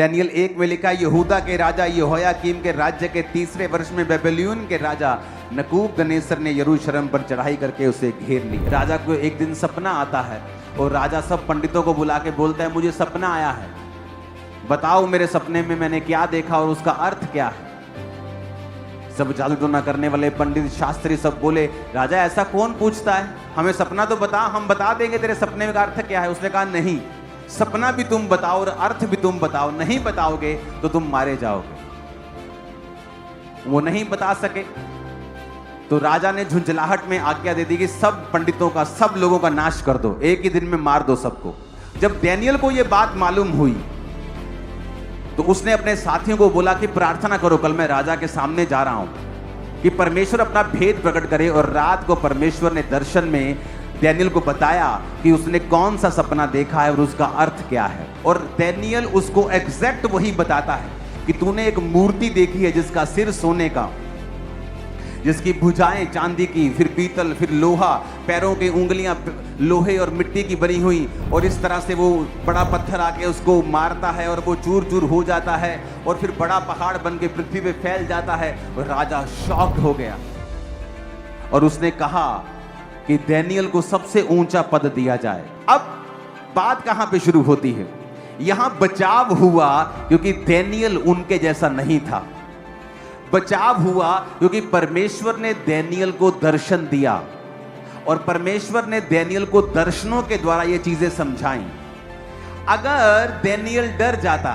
Daniel 1 में लिखा, यहूदा के राजा यहोयाकीम के राज्य के 3रे वर्ष में बेबीलोन के राजा नबूकदनेस्सर ने यरूशलेम पर चढ़ाई करके उसे घेर लिया। राजा को एक दिन सपना आता है और राजा सब पंडितों को बुला के बोलता है, मुझे सपना आया है, बताओ मेरे सपने में मैंने क्या देखा और उसका अर्थ क्या है। सब जादू टोना करने वाले पंडित शास्त्री सब बोले, राजा ऐसा कौन पूछता है, हमें सपना तो बता, हम बता देंगे तेरे सपने का अर्थ क्या है। उसने कहा, नहीं, सपना भी तुम बताओ और अर्थ भी तुम बताओ, नहीं बताओगे तो तुम मारे जाओगे। वो नहीं बता सके तो राजा ने झुंझलाहट में आज्ञा दे दी कि सब पंडितों का, सब लोगों का नाश कर दो, एक ही दिन में मार दो सबको। जब दानियल को यह बात मालूम हुई तो उसने अपने साथियों को बोला कि प्रार्थना करो, कल मैं राजा के सामने जा रहा हूं कि परमेश्वर अपना भेद प्रकट करे। और रात को परमेश्वर ने दर्शन में दानियल को बताया कि उसने कौन सा सपना देखा है और उसका अर्थ क्या है। और दानियल उसको एग्जैक्ट वही बताता है कि तूने एक मूर्ति देखी है जिसका सिर सोने का, जिसकी भुजाएं चांदी की, फिर पीतल, फिर लोहा, पैरों की उंगलियां लोहे और मिट्टी की बनी हुई, और इस तरह से वो बड़ा पत्थर आके उसको मारता है और वो चूर चूर हो जाता है और फिर बड़ा पहाड़ बन के पृथ्वी पे फैल जाता है। और राजा शॉक्ड हो गया और उसने कहा कि दानियल को सबसे ऊंचा पद दिया जाए। अब बात कहां पे शुरू होती है, यहां बचाव हुआ क्योंकि दानियल उनके जैसा नहीं था। बचाव हुआ क्योंकि परमेश्वर ने दानियल को दर्शन दिया और परमेश्वर ने दानियल को दर्शनों के द्वारा ये चीजें समझाई। अगर दानियल डर जाता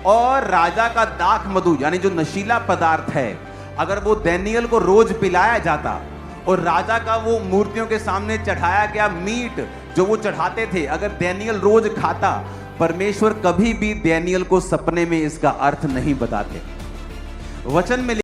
और राजा का दाख मधु यानी जो नशीला पदार्थ है, अगर वो दानियल को रोज पिलाया जाता और राजा का वो मूर्तियों के सामने चढ़ाया गया मीट जो वो चढ़ाते थे, अगर दानियल रोज खाता, परमेश्वर कभी भी दानियल को सपने में इसका अर्थ नहीं बताते। वचन में